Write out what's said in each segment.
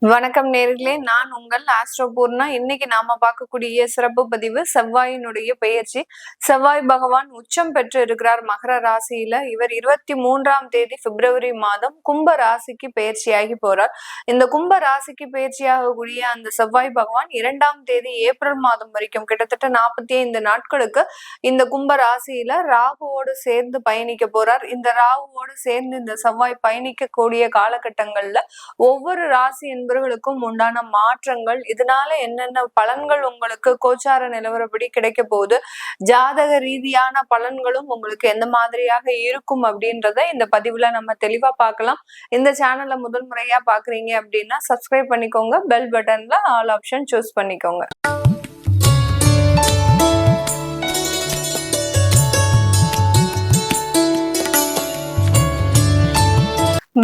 வணக்கம் நேர்களே, நான் உங்கள் ஆஸ்ட்ரோபூர்ணா. இன்னைக்கு நாம பார்க்கக்கூடிய சிறப்பு பதிவு செவ்வாயினுடைய பெயர்ச்சி. செவ்வாய் பகவான் உச்சம் பெற்று இருக்கிறார் மகர ராசியில. இவர் 23ஆம் தேதி பிப்ரவரி மாதம் கும்ப ராசிக்கு பெயர்ச்சியாகி போறார். இந்த கும்ப ராசிக்கு பெயர்ச்சியாகக்கூடிய அந்த செவ்வாய் பகவான் 2ஆம் தேதி ஏப்ரல் மாதம் வரைக்கும் கிட்டத்தட்ட 45 நாட்களுக்கு இந்த கும்ப ராசியில ராகுவோடு சேர்ந்து பயணிக்க போறார். இந்த ராகுவோடு சேர்ந்து இந்த செவ்வாய் பயணிக்கக்கூடிய காலகட்டங்கள்ல ஒவ்வொரு ராசி என்பவர்களுக்கும் உண்டான மாற்றங்கள், இதனால என்னென்ன பலன்கள் உங்களுக்கு கோச்சார நிலவரப்படி கிடைக்க போகுது, ஜாதக ரீதியான பலன்களும் உங்களுக்கு எந்த மாதிரியாக இருக்கும் அப்படின்றத இந்த பதிவுல நம்ம தெளிவா பார்க்கலாம். இந்த சேனலை முதல் முறையா பாக்குறீங்க அப்படின்னா சப்ஸ்கிரைப் பண்ணிக்கோங்க, பெல் பட்டன்ல ஆல் ஆப்ஷன் சூஸ் பண்ணிக்கோங்க.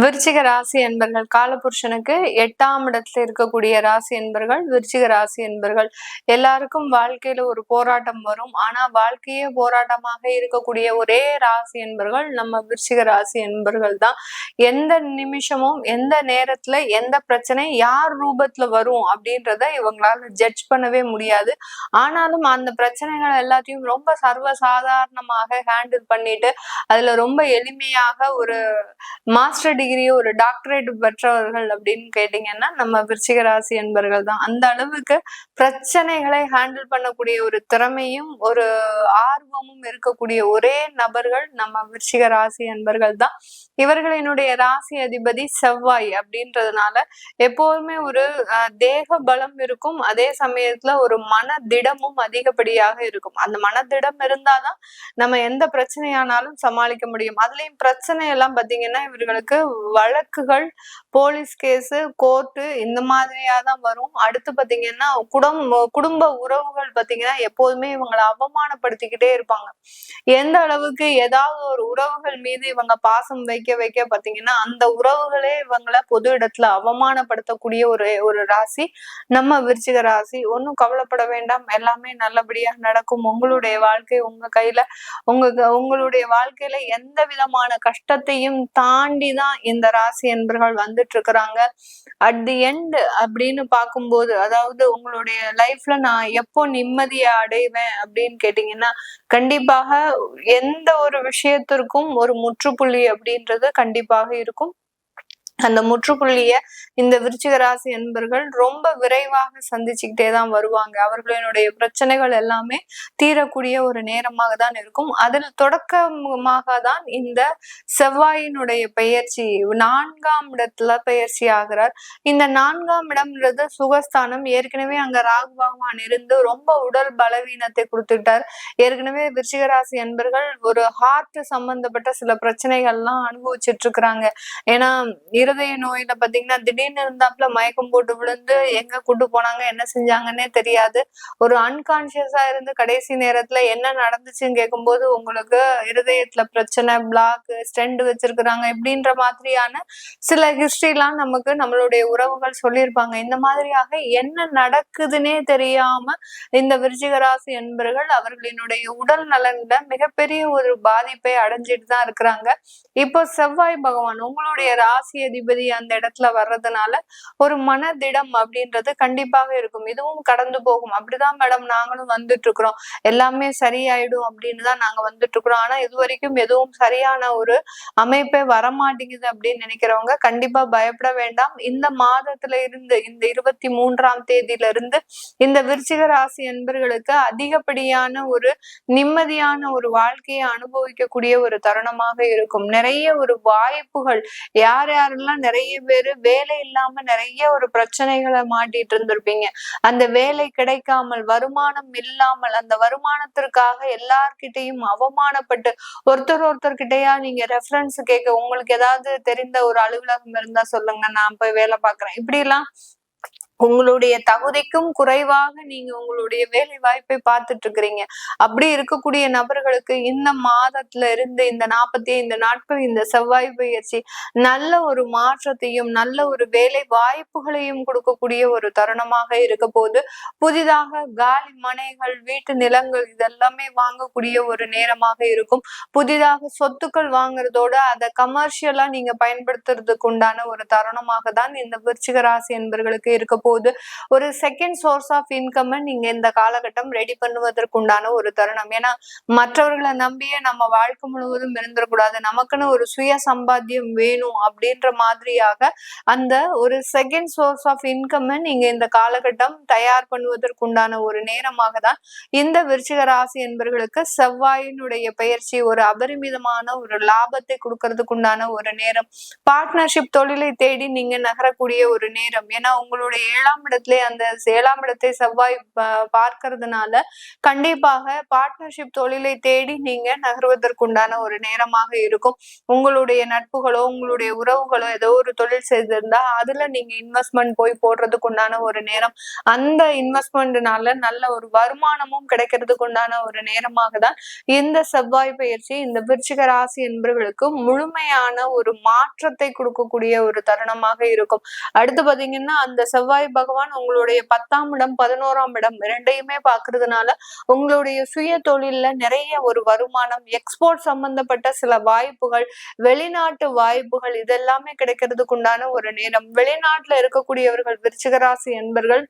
விருச்சிக ராசி என்பர்கள் காலபுருஷனுக்கு 8ஆம் இடத்துல இருக்கக்கூடிய ராசி என்பர்கள் விருச்சிக ராசி என்பர்கள். எல்லாருக்கும் வாழ்க்கையில ஒரு போராட்டம் வரும். ஆனா வாழ்க்கையே போராட்டமாக இருக்கக்கூடிய ஒரே ராசி என்பர்கள் நம்ம விருச்சிக ராசி என்பர்கள் தான். எந்த நிமிஷமும் எந்த நேரத்துல எந்த பிரச்சனை யார் ரூபத்துல வரும் அப்படின்றத இவங்களால ஜட்ஜ் பண்ணவே முடியாது. ஆனாலும் அந்த பிரச்சனைகள் எல்லாத்தையும் ரொம்ப சர்வசாதாரணமாக ஹேண்டில் பண்ணிட்டு அதுல ரொம்ப எளிமையாக ஒரு மாஸ்டர் டிகிரி ஒரு டாக்டரேட் பெற்றவர்கள் அப்படின்னு கேட்டீங்கன்னா நம்ம விருச்சிக ராசி என்பர்கள் தான். அந்த அளவுக்கு பிரச்சனைகளை ஹேண்டில் பண்ணக்கூடிய ஒரு திறமையும் ஒரு ஆர்வமும் இருக்கக்கூடிய ஒரே நபர்கள் நம்ம விருச்சிக ராசி என்பர்கள் தான். இவர்களினுடைய ராசி அதிபதி செவ்வாய் அப்படின்றதுனால எப்போதுமே ஒரு தேக பலம் இருக்கும். அதே சமயத்துல ஒரு மனதிடமும் அதிகப்படியாக இருக்கும். அந்த மனதிடம் இருந்தாதான் நம்ம எந்த பிரச்சனையானாலும் சமாளிக்க முடியும். அதுலயும் பிரச்சனை எல்லாம் பாத்தீங்கன்னா இவர்களுக்கு வழக்குகள், போலீஸ் கேஸ், கோர்ட்டு இந்த மாதிரியா தான் வரும். அடுத்து பாத்தீங்கன்னா குடும்ப உறவுகள் பாத்தீங்கன்னா எப்போதுமே இவங்களை அவமானப்படுத்திக்கிட்டே இருப்பாங்க. எந்த அளவுக்கு ஏதாவது ஒரு உறவுகள் மீது இவங்க பாசம் வைக்க பாத்தீங்கன்னா அந்த உறவுகளே இவங்களை பொது இடத்துல அவமானப்படுத்தக்கூடிய ஒரு ராசி நம்ம விருச்சிக ராசி. ஒன்னும் கவலைப்பட வேண்டாம், எல்லாமே நல்லபடியா நடக்கும். உங்களுடைய வாழ்க்கை உங்க கையில. உங்களுடைய வாழ்க்கையில எந்த விதமான கஷ்டத்தையும் தாண்டிதான் இந்த ராசி என்பர்கள் வந்துட்டு இருக்கிறாங்க. அட் தி எண்ட் அப்படின்னு பார்க்கும்போது, அதாவது உங்களுடைய லைஃப்ல நான் எப்போ நிம்மதியை அடைவேன் அப்படின்னு கேட்டீங்கன்னா கண்டிப்பாக எந்த ஒரு விஷயத்திற்கும் ஒரு முற்றுப்புள்ளி அப்படின்றது கண்டிப்பாக இருக்கும். அந்த முற்றுப்புள்ளிய இந்த விருச்சிக ராசி என்பர்கள் ரொம்ப விரைவாக சந்திச்சுக்கிட்டே தான் வருவாங்க. அவர்களுடைய பிரச்சனைகள் எல்லாமே தீரக்கூடிய ஒரு நேரமாக தான் இருக்கும். அதில் தொடக்கமாக தான் இந்த செவ்வாயினுடைய பெயர்ச்சி 4ஆம் இடத்துல பெயர்ச்சி ஆகிறார். இந்த 4ஆம் இடம்ன்றது சுகஸ்தானம். ஏற்கனவே அங்க ராகு பகவான் இருந்து ரொம்ப உடல் பலவீனத்தை கொடுத்துட்டார். ஏற்கனவே விருச்சிக ராசி என்பர்கள் ஒரு ஹார்ட் சம்பந்தப்பட்ட சில பிரச்சனைகள்லாம் அனுபவிச்சுட்டு இருக்கிறாங்க. ஏன்னா இருதய நோயில பாத்தீங்கன்னா திடீர்னு இருந்தாப்புல மயக்கம் போட்டு விழுந்து எங்க கூட்டு போனாங்க என்ன செஞ்சாங்கன்னே தெரியாது. ஒரு அன்கான்சியஸா இருந்து கடைசி நேரத்துல என்ன நடந்துச்சுன்னு கேட்கும்போது உங்களுக்கு இருதயத்துல பிரச்சனை, பிளாக், ஸ்டெண்ட் வச்சிருக்கிறாங்க இப்படின்ற மாதிரியான சில ஹிஸ்டரிலாம் நமக்கு நம்மளுடைய உறவுகள் சொல்லியிருப்பாங்க. இந்த மாதிரியாக என்ன நடக்குதுன்னே தெரியாம இந்த விருச்சிக ராசி என்பர்கள் அவர்களினுடைய உடல் நலன்ல மிகப்பெரிய ஒரு பாதிப்பை அடைஞ்சிட்டு தான் இருக்கிறாங்க. இப்போ செவ்வாய் பகவான் உங்களுடைய ராசி அதிபதி அந்த இடத்துல வர்றதுனால ஒரு மனதிடம் அப்படின்றது கண்டிப்பாக இருக்கும். இதுவும் கடந்து போகும். அப்படிதான் மேடம் நாங்களும் வந்துட்டு இருக்கிறோம், எல்லாமே சரியாயிடும் அப்படின்னு தான் நாங்க வந்துட்டு இருக்கிறோம். ஆனா இது வரைக்கும் எதுவும் சரியான ஒரு அமைப்பே வரமாட்டேங்குது அப்படின்னு நினைக்கிறவங்க கண்டிப்பா பயப்பட வேண்டாம். இந்த மாதத்துல இருந்து இந்த 23ஆம் தேதியில இருந்து இந்த விருச்சிக ராசி என்பர்களுக்கு அதிகப்படியான ஒரு நிம்மதியான ஒரு வாழ்க்கையை அனுபவிக்கக்கூடிய ஒரு தருணமாக இருக்கும். நிறைய ஒரு வாய்ப்புகள், யாரெல்லாம் நிறைய பேரு வேலை இல்லாம நிறைய ஒரு பிரச்சனைகளை மாட்டிட்டு இருந்திருப்பீங்க. அந்த வேலை கிடைக்காமல், வருமானம் இல்லாமல், அந்த வருமானத்திற்காக எல்லார்கிட்டையும் அவமானப்பட்டு ஒருத்தர்கிட்டயா நீங்க ரெஃபரன்ஸ் கேட்க, உங்களுக்கு ஏதாவது தெரிந்த ஒரு அலுவலகம் இருந்தா சொல்லுங்க, நான் போய் வேலை பார்க்கறேன், இப்படி எல்லாம் உங்களுடைய தகுதிக்கும் குறைவாக நீங்க உங்களுடைய வேலை வாய்ப்பை பார்த்துட்டு இருக்கிறீங்க. அப்படி இருக்கக்கூடிய நபர்களுக்கு இந்த மாதத்துல இருந்து இந்த 45 நாட்கள் இந்த செவ்வாய் பயிற்சி நல்ல ஒரு மாற்றத்தையும் நல்ல ஒரு வேலை வாய்ப்புகளையும் கொடுக்கக்கூடிய ஒரு தருணமாக இருக்க போது. புதிதாக காலி மனைகள், வீட்டு நிலங்கள் இதெல்லாமே வாங்கக்கூடிய ஒரு நேரமாக இருக்கும். புதிதாக சொத்துக்கள் வாங்குறதோட அதை கமர்ஷியலா நீங்க பயன்படுத்துறதுக்கு உண்டான ஒரு தருணமாக தான் இந்த விருச்சிக ராசி என்பர்களுக்கு இருக்க போது. ஒரு செகண்ட் சோர்ஸ் ஆஃப் இன்கம் நீங்க இந்த காலகட்டம் ரெடி பண்ணுவதற்குண்டான ஒரு தருணம். ஏன்னா மற்றவர்களை நம்பியே நம்ம வாழ்க்கை முழுவதும் இருந்துடக்கூடாது, நமக்குன்னு ஒரு சுய சம்பாத்தியம் வேணும் அப்படின்ற மாதிரியாக அந்த ஒரு செகண்ட் சோர்ஸ் ஆஃப் இன்கம் நீங்க இந்த காலகட்டம் தயார் பண்ணுவதற்குண்டான ஒரு நேரமாக தான் இந்த விருச்சிக ராசி என்பவர்களுக்கு செவ்வாயினுடைய பயிற்சி ஒரு அபரிமிதமான ஒரு லாபத்தை கொடுக்கறதுக்குண்டான ஒரு நேரம். பார்ட்னர்ஷிப் தொழிலை தேடி நீங்க நகரக்கூடிய ஒரு நேரம். ஏன்னா உங்களுடைய 7ஆம் இடத்துல அந்த 7ஆம் இடத்தை செவ்வாய் பார்க்கறதுனால கண்டிப்பாக பார்ட்னர்ஷிப் தொழிலை தேடி நீங்க நகர்வதற்குண்டான ஒரு நேரமாக இருக்கும். உங்களுடைய நட்புகளோ உங்களுடைய உறவுகளோ ஏதோ ஒரு தொழில் செய்திருந்தா அதுல நீங்க இன்வெஸ்ட்மெண்ட் போய் போடுறதுக்கு உண்டான ஒரு நேரம். அந்த இன்வெஸ்ட்மெண்ட்னால நல்ல ஒரு வருமானமும் கிடைக்கிறதுக்கு உண்டான ஒரு நேரமாக தான் இந்த செவ்வாய் பயிற்சி இந்த விருச்சிக ராசி என்பவர்களுக்கு முழுமையான ஒரு மாற்றத்தை கொடுக்கக்கூடிய ஒரு தருணமாக இருக்கும். அடுத்து பாத்தீங்கன்னா அந்த செவ்வாய் பகவான் உங்களுடைய 10ஆம் இடம் 11ஆம் இடம் இரண்டையுமே பாக்குறதுனால உங்களுடைய சுய தொழில்ல நிறைய ஒரு வருமானம், எக்ஸ்போர்ட் சம்பந்தப்பட்ட சில வாய்ப்புகள், வெளிநாட்டு வாய்ப்புகள் இதெல்லாமே கிடைக்கிறதுக்கு உண்டான ஒரு நேரம். வெளிநாட்டுல இருக்கக்கூடியவர்கள் விருச்சிக ராசி என்பர்கள்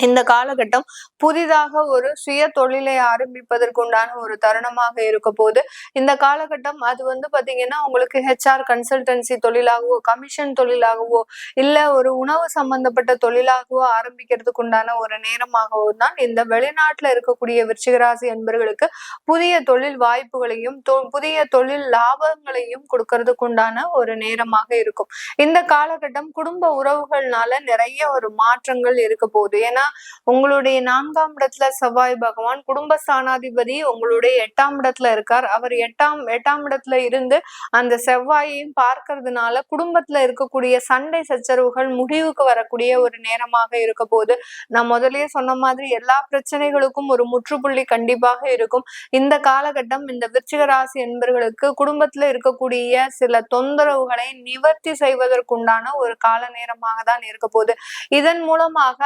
இந்த காலகட்டம் புதிதாக ஒரு சுய தொழிலை ஆரம்பிப்பதற்குண்டான ஒரு தருணமாக இருக்க போது. இந்த காலகட்டம் அது பாத்தீங்கன்னா உங்களுக்கு HR கன்சல்டன்சி தொழிலாகவோ கமிஷன் தொழிலாகவோ இல்ல ஒரு உணவு சம்பந்தப்பட்ட தொழிலாகவோ ஆரம்பிக்கிறதுக்கு உண்டான ஒரு நேரமாகவோ தான் இந்த வெளிநாட்டுல இருக்கக்கூடிய விருச்சிகராசி என்பவர்களுக்கு புதிய தொழில் வாய்ப்புகளையும் புதிய தொழில் லாபங்களையும் கொடுக்கறதுக்கு உண்டான ஒரு நேரமாக இருக்கும். இந்த காலகட்டம் குடும்ப உறவுகள்னால நிறைய ஒரு மாற்றங்கள் இருக்க போகுது. ஏன்னா உங்களுடைய 4ஆம் இடத்துல செவ்வாய் பகவான் குடும்பஸ்தானாதிபதி உங்களுடைய 8ஆம் இடத்துல இருக்கார். அவர் எட்டாம் இடத்துல இருந்து அந்த செவ்வாயையும் பார்க்கறதுனால குடும்பத்துல இருக்கக்கூடிய சண்டை சச்சரவுகள் முடிவுக்கு வரக்கூடிய ஒரு நேரமாக இருக்க போது. நான் முதல்லயே சொன்ன மாதிரி எல்லா பிரச்சனைகளுக்கும் ஒரு முற்றுப்புள்ளி கண்டிப்பாக இருக்கும். இந்த காலகட்டம் இந்த விருச்சிக ராசி என்பவர்களுக்கு குடும்பத்துல இருக்கக்கூடிய சில தொந்தரவுகளை நிவர்த்தி செய்வதற்குண்டான ஒரு கால நேரமாக தான் இருக்க போகுது. இதன் மூலமாக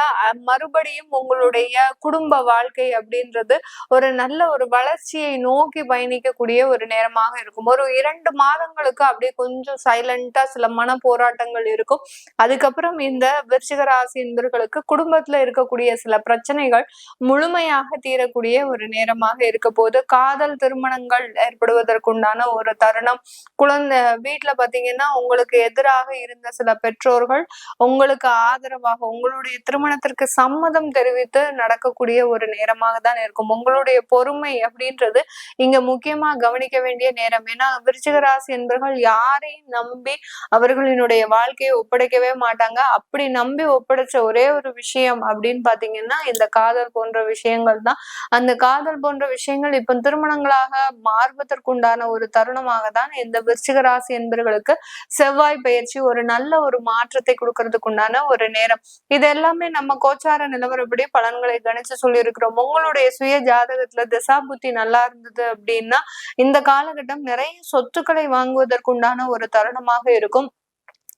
மறுபடியும் உங்களுடைய குடும்ப வாழ்க்கை அப்படின்றது ஒரு நல்ல ஒரு வளர்ச்சியை நோக்கி பயணிக்கக்கூடிய ஒரு நேரமாக இருக்கும். ஒரு 2 மாதங்களுக்கு அப்படியே கொஞ்சம் சைலண்டா சில மன போராட்டங்கள் இருக்கும். அதுக்கப்புறம் இந்த விருச்சிக ராசி என்பவர்களுக்கு குடும்பத்துல இருக்கக்கூடிய சில பிரச்சனைகள் முழுமையாக தீரக்கூடிய ஒரு நேரமாக இருக்க போது. காதல் திருமணங்கள் ஏற்படுவதற்குண்டான ஒரு தருணம். குழந்தை வீட்டுல பாத்தீங்கன்னா உங்களுக்கு எதிராக இருந்த சில பெற்றோர்கள் உங்களுக்கு ஆதரவாக உங்களுடைய திருமணத்திற்கு சம்மதம் தெரிவித்து நடக்கக்கூடிய ஒரு நேரமாக தான் இருக்கும். உங்களுடைய பொறுமை அப்படின்றது இங்க முக்கியமா கவனிக்க வேண்டிய நேரம். ஏன்னா விருச்சிக ராசி என்பவர்கள் யாரையும் நம்பி அவர்களினுடைய வாழ்க்கையை ஒப்படைக்கவே மாட்டாங்க. அப்படி நம்பி ஒப்படைச்ச ஒரே ஒரு விஷயம் அப்படின்னு பாத்தீங்கன்னா இந்த காதல் போன்ற விஷயங்கள் தான். அந்த காதல் போன்ற விஷயங்கள் இப்ப திருமணங்களாக மாறுவதற்குண்டான ஒரு தருணமாக தான் இந்த விருச்சிக ராசி என்பவர்களுக்கு செவ்வாய் பயிற்சி ஒரு நல்ல ஒரு மாற்றத்தை கொடுக்கறதுக்கு உண்டான ஒரு நேரம். இது எல்லாமே நம்ம கோச்சார நிலவரப்படி பலன்களை கணிச்சு சொல்லி இருக்கிறோம். உங்களுடைய சுய ஜாதகத்துல திசா புத்தி நல்லா இருந்தது அப்படின்னா இந்த காலகட்டம் நிறைய சொத்துக்களை வாங்குவதற்குண்டான ஒரு தருணமாக இருக்கும்.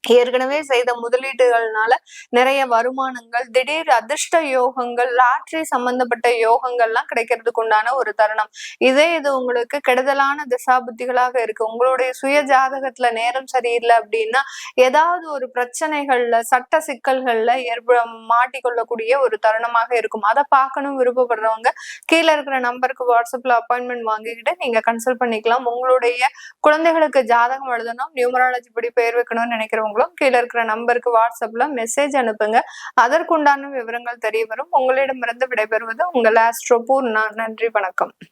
ஏற்கனவே செய்த முதலீடுகள்னால நிறைய வருமானங்கள், திடீர் அதிர்ஷ்ட யோகங்கள், லாட்ரி சம்பந்தப்பட்ட யோகங்கள்லாம் கிடைக்கிறதுக்கு உண்டான ஒரு தருணம். இது உங்களுக்கு கெடுதலான திசாபுத்திகளாக இருக்கு. உங்களுடைய சுய ஜாதகத்துல நேரம் சரியில்லை அப்படின்னா ஏதாவது ஒரு பிரச்சனைகள்ல சட்ட சிக்கல்கள்ல மாட்டிக்கொள்ளக்கூடிய ஒரு தருணமாக இருக்கும். அதை பார்க்கணும் விருப்பப்படுறவங்க கீழே இருக்கிற நம்பருக்கு வாட்ஸ்அப்ல அப்பாயின்மெண்ட் வாங்கிக்கிட்டு நீங்க கன்சல்ட் பண்ணிக்கலாம். உங்களுடைய குழந்தைகளுக்கு ஜாதகம் எழுதணும், நியூமராலஜி படி பெயர் வைக்கணும்னு நினைக்கிறவங்க கீழே இருக்கிற நம்பருக்கு வாட்ஸ்அப்ல மெசேஜ் அனுப்புங்க. அதற்குண்டான விவரங்கள் தெரிய வரும். உங்களிடமிருந்து விடைபெறுவது உங்கள் ஆஸ்ட்ரோ பூர்ணா. நன்றி, வணக்கம்.